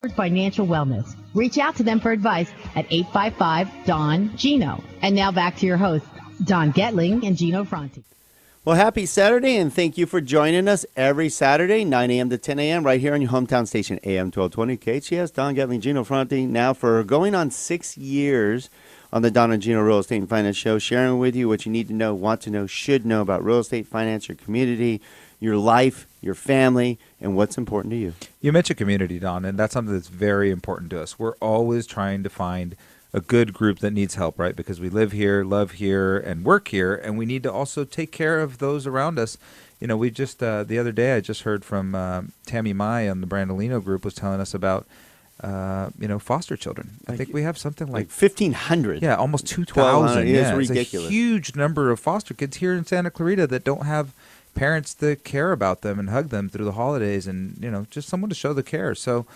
Financial wellness. Reach out to them for advice at 855-DON-GINO. And now back to your hosts, Don Getling and Gino Franti. Well, happy Saturday, and thank you for joining us every Saturday, 9 a.m. to 10 a.m. right here on your hometown station, AM 1220 KHS. Don Getling, Gino Franti, now for going on 6 years on the Don and Gino Real Estate and Finance Show, sharing with you what you need to know, want to know, should know about real estate, finance, your community, your life, your family, and what's important to you. You mentioned community, Don, and that's something that's very important to us. We're always trying to find a good group that needs help, right? Because we live here, love here, and work here, and we need to also take care of those around us. You know, we just, the other day, I just heard from Tammy Mai on the Brandolino group was telling us about, foster children. I think we have something like 1,500. Yeah, almost 2,000. Yeah, it's ridiculous. A huge number of foster kids here in Santa Clarita that don't have parents that care about them and hug them through the holidays and, just someone to show the care. So,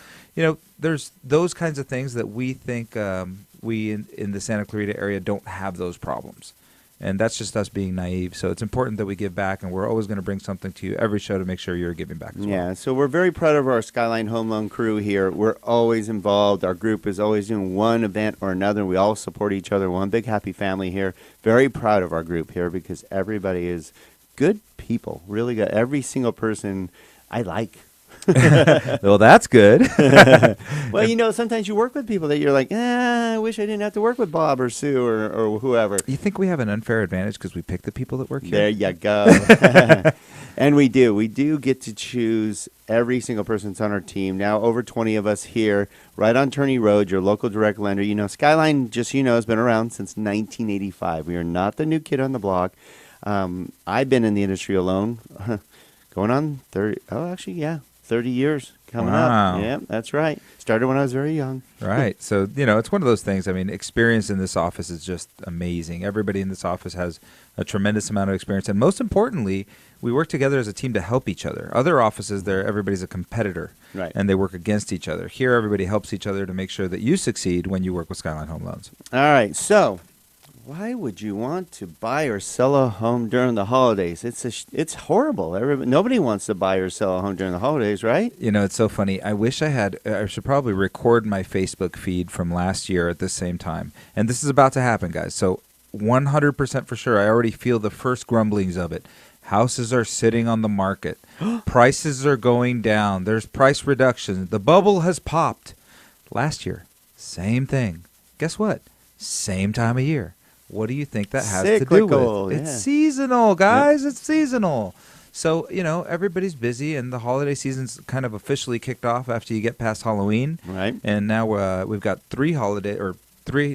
there's those kinds of things that we think we in the Santa Clarita area don't have those problems. And that's just us being naive. So it's important that we give back, and we're always going to bring something to you every show to make sure you're giving back as well. Yeah, so we're very proud of our Skyline Home Loan crew here. We're always involved. Our group is always doing one event or another. We all support each other. One big happy family here. Very proud of our group here because everybody is good people, really good. Every single person I like. Well, that's good. Well, sometimes you work with people that you're like, I wish I didn't have to work with Bob or Sue or whoever. You think we have an unfair advantage because we pick the people that work here? There you go. And we do. We do get to choose every single person that's on our team. Now, over 20 of us here, right on Turney Road, your local direct lender. Skyline, just has been around since 1985. We are not the new kid on the block. I've been in the industry alone, going on 30 years coming up. Yeah, that's right. Started when I was very young. Right. So, it's one of those things. I mean, experience in this office is just amazing. Everybody in this office has a tremendous amount of experience. And most importantly, we work together as a team to help each other. Other offices, everybody's a competitor. Right. And they work against each other. Here, everybody helps each other to make sure that you succeed when you work with Skyline Home Loans. All right. So, why would you want to buy or sell a home during the holidays? It's horrible. Nobody wants to buy or sell a home during the holidays, right? It's so funny. I wish I should probably record my Facebook feed from last year at the same time. And this is about to happen, guys. So 100% for sure. I already feel the first grumblings of it. Houses are sitting on the market. Prices are going down. There's price reductions. The bubble has popped. Last year, same thing. Guess what? Same time of year. What do you think that has Cyclical, to do with? yeah. It's seasonal, guys. Yep. It's seasonal. So, everybody's busy, and the holiday season's kind of officially kicked off after you get past Halloween. Right. And now we've got 3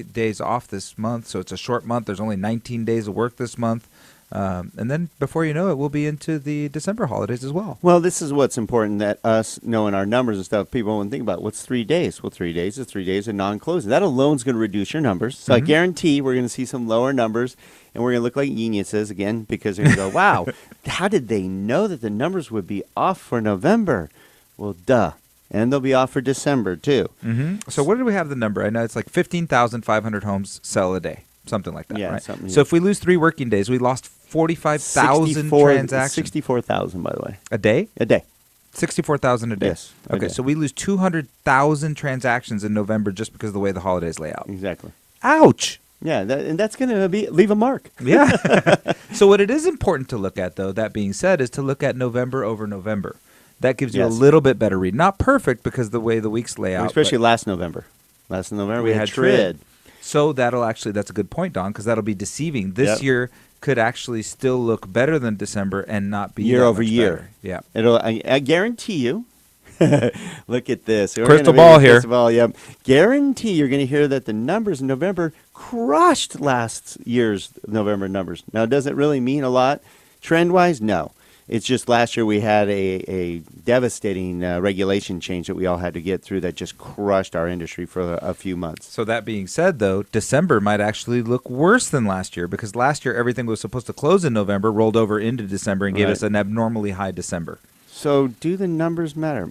days off this month, so it's a short month. There's only 19 days of work this month. And then before you know it, we'll be into the December holidays as well. Well, this is what's important, that us knowing our numbers and stuff, people won't think about what's 3 days. Well, 3 days is 3 days of non-closing. That alone is going to reduce your numbers. So I guarantee we're going to see some lower numbers, and we're going to look like geniuses again because they're going to go, wow, how did they know that the numbers would be off for November? Well, duh. And they'll be off for December, too. Mm-hmm. So what did we have the number? I know it's like 15,500 homes sell a day. Something like that, yeah, right? So if we lose 3 working days, we lost 45,000 transactions. 64,000, by the way. A day? A day. 64,000 a day. Yes. Okay, so we lose 200,000 transactions in November just because of the way the holidays lay out. Exactly. Ouch. Yeah, and that's going to leave a mark. Yeah. So what it is important to look at, though, that being said, is to look at November over November. That gives you a little bit better read. Not perfect because of the way the weeks lay out. Especially last November. Last November we had TRID. So that's a good point, Don, because that'll be deceiving. This year could actually still look better than December and not be year over year. Better. Yeah. I guarantee you. Look at this. Crystal ball here. Crystal ball, yep. Guarantee you're going to hear that the numbers in November crushed last year's November numbers. Now, does it really mean a lot trend-wise? No. It's just last year we had a devastating regulation change that we all had to get through that just crushed our industry for a few months. So that being said, though, December might actually look worse than last year because last year everything was supposed to close in November, rolled over into December, and gave us an abnormally high December. So do the numbers matter?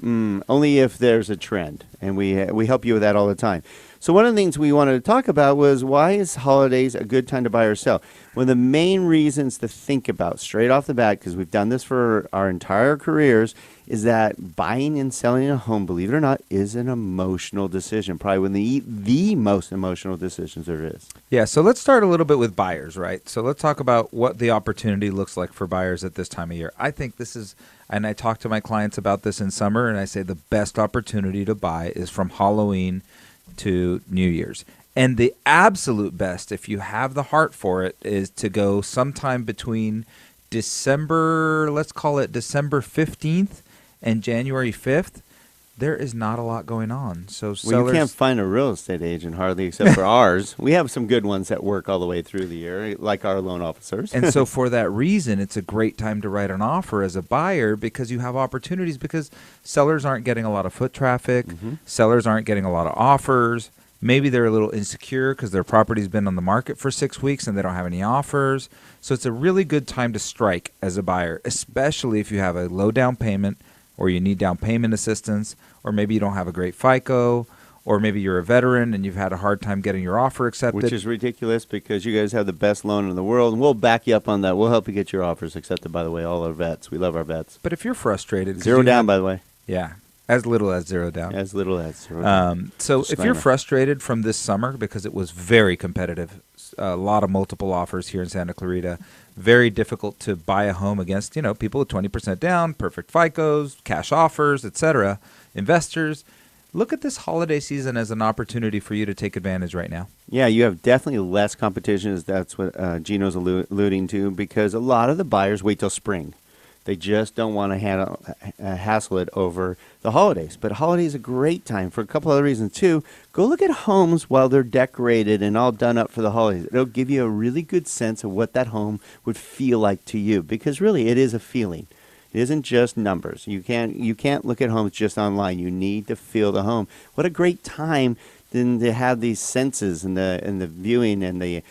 Only if there's a trend, and we help you with that all the time. So one of the things we wanted to talk about was, why is holidays a good time to buy or sell? One of the main reasons to think about straight off the bat, because we've done this for our entire careers, is that buying and selling a home, believe it or not, is an emotional decision. Probably one of the most emotional decisions there is. Yeah, so let's start a little bit with buyers, right? So let's talk about what the opportunity looks like for buyers at this time of year. I think this is, and I talk to my clients about this in summer, and I say the best opportunity to buy is from Halloween to New Year's. And the absolute best, if you have the heart for it, is to go sometime between December, let's call it December 15th and January 5th. There is not a lot going on. So Well, you can't find a real estate agent hardly, except for ours. We have some good ones that work all the way through the year, like our loan officers. And so for that reason, it's a great time to write an offer as a buyer, because you have opportunities, because sellers aren't getting a lot of foot traffic. Sellers aren't getting a lot of offers. Maybe they're a little insecure because their property's been on the market for 6 weeks and they don't have any offers. So it's a really good time to strike as a buyer, especially if you have a low down payment, or you need down payment assistance, or maybe you don't have a great FICO, or maybe you're a veteran and you've had a hard time getting your offer accepted. Which is ridiculous, because you guys have the best loan in the world, and we'll back you up on that. We'll help you get your offers accepted, by the way, all our vets. We love our vets. But if you're frustrated... 'cause Zero down, by the way. Yeah, as little as zero down. As little as zero down. So if you're frustrated from this summer, because it was very competitive, a lot of multiple offers here in Santa Clarita, very difficult to buy a home against, people with 20% down, perfect FICOs, cash offers, etc., investors. Look at this holiday season as an opportunity for you to take advantage right now. Yeah, you have definitely less competition, as that's what Gino's alluding to, because a lot of the buyers wait till spring. They just don't want to hassle it over the holidays. But holidays is a great time for a couple other reasons, too. Go look at homes while they're decorated and all done up for the holidays. It'll give you a really good sense of what that home would feel like to you, because really it is a feeling. It isn't just numbers. You can't look at homes just online. You need to feel the home. What a great time then to have these senses and the viewing and the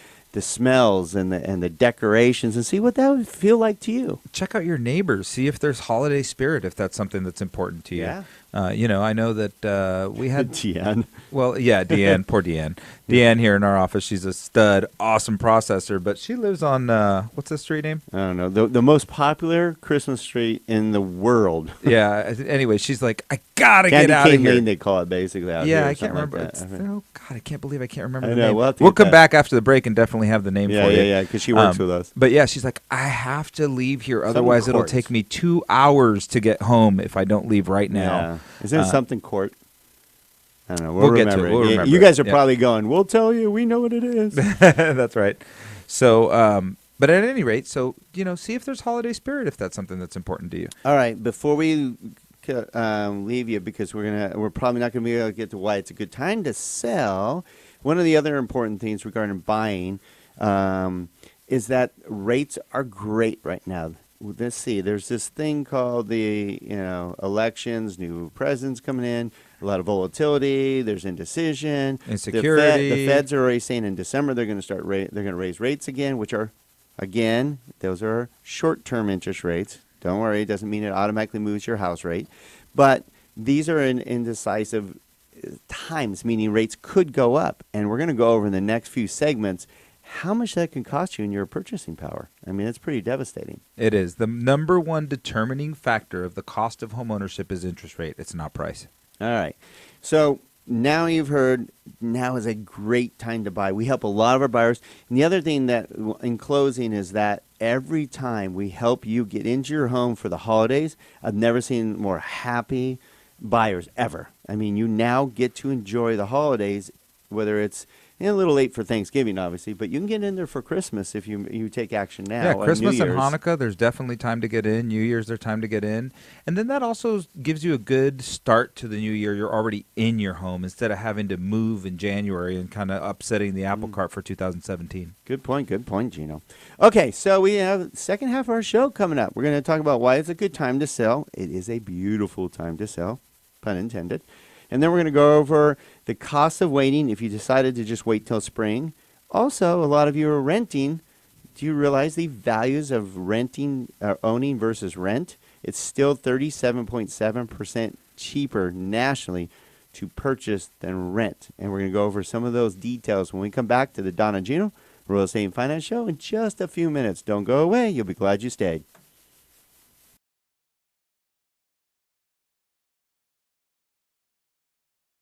smells and the decorations, and see what that would feel like to you. Check out your neighbors. See if there's holiday spirit, if that's something that's important to you. Yeah. I know that we had... Deanne. Well, yeah, Deanne. Poor Deanne. Deanne here in our office, she's a stud, awesome processor, but she lives on, what's the street name? I don't know. The most popular Christmas tree in the world. Yeah. Anyway, she's like, I got to get out of here. Lane, they call it basically out here. Yeah, I can't remember. Like oh, God, I can't believe I can't remember I the know, name. we'll come back after the break and definitely have the name for you. Yeah, because she works with us. But yeah, she's like, I have to leave here. Otherwise, it'll take me 2 hours to get home if I don't leave right now. Yeah. Isn't it something court? I don't know. We'll get to it. We'll remember you guys are probably going, we'll tell you. We know what it is. That's right. So, but at any rate, see if there's holiday spirit, if that's something that's important to you. All right. Before we leave you, because we're probably not going to be able to get to why it's a good time to sell. One of the other important things regarding buying is that rates are great right now. Let's see. There's this thing called the elections, new presidents coming in, a lot of volatility. There's indecision, insecurity. The Feds are already saying in December they're going to they're going to raise rates again, which are, again, those are short-term interest rates. Don't worry, it doesn't mean it automatically moves your house rate, but these are in indecisive times, meaning rates could go up, and we're going to go over in the next few segments how much that can cost you in your purchasing power. I mean, it's pretty devastating. It is. The number one determining factor of the cost of home ownership is interest rate. It's not price. All right. So now you've heard, now is a great time to buy. We help a lot of our buyers. And the other thing that, in closing, is that every time we help you get into your home for the holidays, I've never seen more happy buyers ever. I mean, you now get to enjoy the holidays, whether it's a little late for Thanksgiving, obviously, but you can get in there for Christmas if you take action now. Yeah, Christmas and Hanukkah, there's definitely time to get in. New Year's, there's time to get in. And then that also gives you a good start to the new year. You're already in your home instead of having to move in January and kind of upsetting the apple cart for 2017. Good point, Gino. Okay, so we have the second half of our show coming up. We're going to talk about why it's a good time to sell. It is a beautiful time to sell, pun intended. And then we're going to go over the cost of waiting if you decided to just wait till spring. Also, a lot of you are renting. Do you realize the values of renting, owning versus rent? It's still 37.7% cheaper nationally to purchase than rent. And we're going to go over some of those details when we come back to the Don and Gino Real Estate and Finance Show in just a few minutes. Don't go away. You'll be glad you stayed.